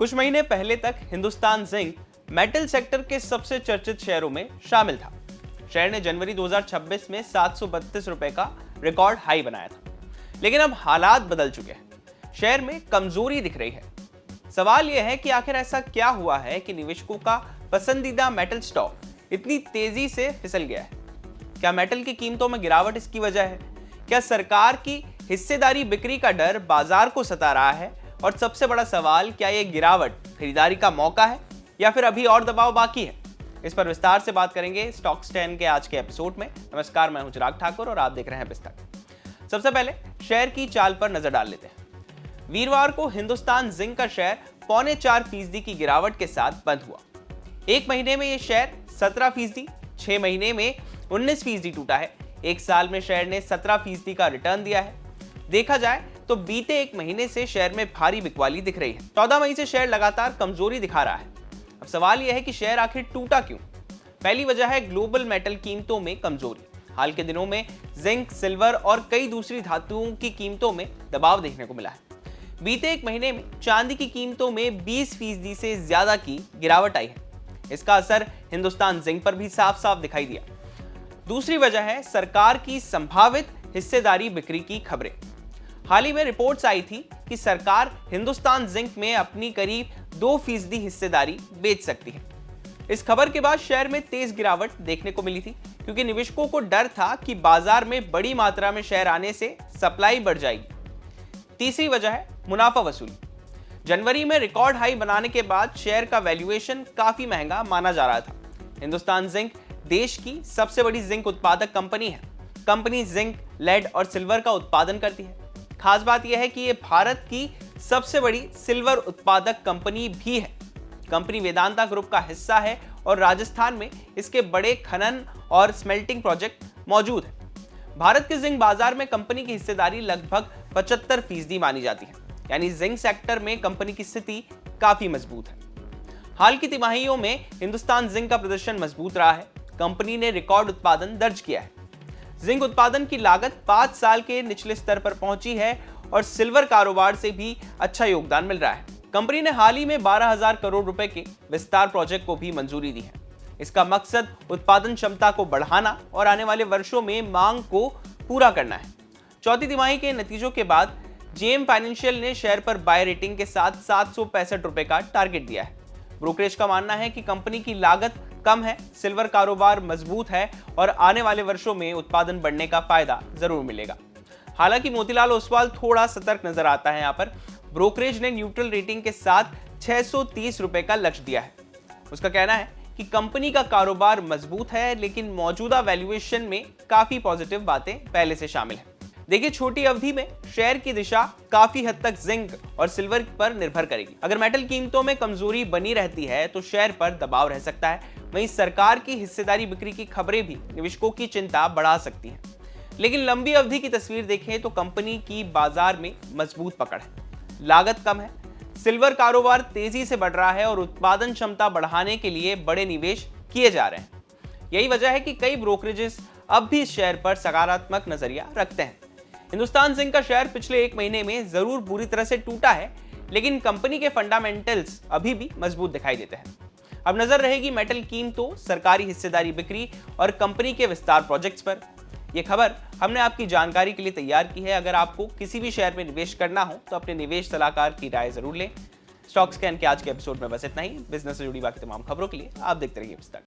कुछ महीने पहले तक हिंदुस्तान जिंक मेटल सेक्टर के सबसे चर्चित शेयरों में शामिल था। शेयर ने जनवरी 2026 में 732 रुपए का रिकॉर्ड हाई बनाया था, लेकिन अब हालात बदल चुके हैं। शेयर में कमजोरी दिख रही है। सवाल यह है कि आखिर ऐसा क्या हुआ है कि निवेशकों का पसंदीदा मेटल स्टॉक इतनी तेजी से फिसल गया है। क्या मेटल की कीमतों में गिरावट इसकी वजह है? क्या सरकार की हिस्सेदारी बिक्री का डर बाजार को सता रहा है? और सबसे बड़ा सवाल, क्या यह गिरावट खरीदारी का मौका है या फिर अभी और दबाव बाकी है? इस पर विस्तार से बात करेंगे स्टॉक्स 10 के आज के एपिसोड में। नमस्कार, मैं हूं चिराग ठाकुर और आप देख रहे हैं बिस्तक। सबसे पहले शेयर की चाल पर नजर डाल लेते हैं। वीरवार को हिंदुस्तान जिंक का शेयर 4.25% की गिरावट के साथ बंद हुआ। एक महीने में यह शेयर 17%, 6 महीने में 19% टूटा है। एक साल में शेयर ने 17% का रिटर्न दिया है। देखा जाए तो बीते एक महीने से शेयर में भारी बिकवाली दिख रही है। 14 मई से शेयर लगातार कमजोरी दिखा रहा है। अब सवाल यह है कि शेयर आखिर टूटा क्यों? पहली वजह है ग्लोबल मेटल कीमतों में कमजोरी। हाल के दिनों में जिंक, सिल्वर और कई दूसरी धातुओं की कीमतों में दबाव देखने को मिला है। बीते एक महीने में चांदी की कीमतों में 20% से ज्यादा की गिरावट आई है। इसका असर हिंदुस्तान जिंक पर भी साफ साफ दिखाई दिया। दूसरी वजह है सरकार की संभावित हिस्सेदारी बिक्री की खबरें। हाल ही में रिपोर्ट्स आई थी कि सरकार हिंदुस्तान जिंक में अपनी करीब 2% हिस्सेदारी बेच सकती है। इस खबर के बाद शेयर में तेज गिरावट देखने को मिली थी, क्योंकि निवेशकों को डर था कि बाजार में बड़ी मात्रा में शेयर आने से सप्लाई बढ़ जाएगी। तीसरी वजह है मुनाफा वसूली। जनवरी में रिकॉर्ड हाई बनाने के बाद शेयर का वैल्यूएशन काफी महंगा माना जा रहा था। हिंदुस्तान जिंक देश की सबसे बड़ी जिंक उत्पादक कंपनी है। कंपनी जिंक, लेड और सिल्वर का उत्पादन करती है। खास बात यह है कि यह भारत की सबसे बड़ी सिल्वर उत्पादक कंपनी भी है। कंपनी वेदांता ग्रुप का हिस्सा है और राजस्थान में इसके बड़े खनन और स्मेल्टिंग प्रोजेक्ट मौजूद है। भारत के जिंक बाजार में कंपनी की हिस्सेदारी लगभग 75% मानी जाती है, यानी जिंक सेक्टर में कंपनी की स्थिति काफी मजबूत है। हाल की तिमाहियों में हिंदुस्तान जिंक का प्रदर्शन मजबूत रहा है। कंपनी ने रिकॉर्ड उत्पादन दर्ज किया है। जिंक उत्पादन की लागत 5 साल के निचले स्तर पर पहुंची है और सिल्वर कारोबार से भी अच्छा योगदान मिल रहा है। कंपनी ने हाल ही में 12,000 करोड़ रुपए के विस्तार प्रोजेक्ट को भी मंजूरी दी है। इसका मकसद उत्पादन क्षमता को बढ़ाना और आने वाले वर्षों में मांग को पूरा करना है। चौथी तिमाही के नतीजों के बाद जेएम फाइनेंशियल ने शेयर पर बाय रेटिंग के साथ 765 रुपए का टारगेट दिया है। ब्रोकरेज का मानना है कि कंपनी की लागत कम है, सिल्वर कारोबार मजबूत है और आने वाले वर्षों में उत्पादन बढ़ने का फायदा जरूर मिलेगा। हालांकि मोतीलाल ओसवाल थोड़ा सतर्क नजर आता है। यहाँ पर ब्रोकरेज ने न्यूट्रल रेटिंग के साथ 630 रुपए का लक्ष्य दिया है। उसका कहना है कि कंपनी का कारोबार मजबूत है, लेकिन मौजूदा वैल्यूएशन में काफी पॉजिटिव बातें पहले से शामिल है। देखिए, छोटी अवधि में शेयर की दिशा काफी हद तक जिंक और सिल्वर पर निर्भर करेगी। अगर मेटल कीमतों में कमजोरी बनी रहती है तो शेयर पर दबाव रह सकता है। वहीं सरकार की हिस्सेदारी बिक्री की खबरें भी निवेशकों की चिंता बढ़ा सकती हैं। लेकिन लंबी अवधि की तस्वीर देखें तो कंपनी की बाजार में मजबूत पकड़ है, लागत कम है, सिल्वर कारोबार तेजी से बढ़ रहा है और उत्पादन क्षमता बढ़ाने के लिए बड़े निवेश किए जा रहे हैं। यही वजह है कि कई ब्रोकरेजेस अब भी शेयर पर सकारात्मक नजरिया रखते हैं। हिंदुस्तान जिंक का शेयर पिछले एक महीने में जरूर बुरी तरह से टूटा है, लेकिन कंपनी के फंडामेंटल्स अभी भी मजबूत दिखाई देते हैं। अब नजर रहेगी मेटल कीमतों, सरकारी हिस्सेदारी बिक्री और कंपनी के विस्तार प्रोजेक्ट्स पर। यह खबर हमने आपकी जानकारी के लिए तैयार की है। अगर आपको किसी भी शेयर में निवेश करना हो तो अपने निवेश सलाहकार की राय जरूर लें। स्टॉक्स 10 के आज के एपिसोड में बस इतना ही। बिजनेस से जुड़ी बाकी तमाम खबरों के लिए आप देखते रहिए बिस्तक।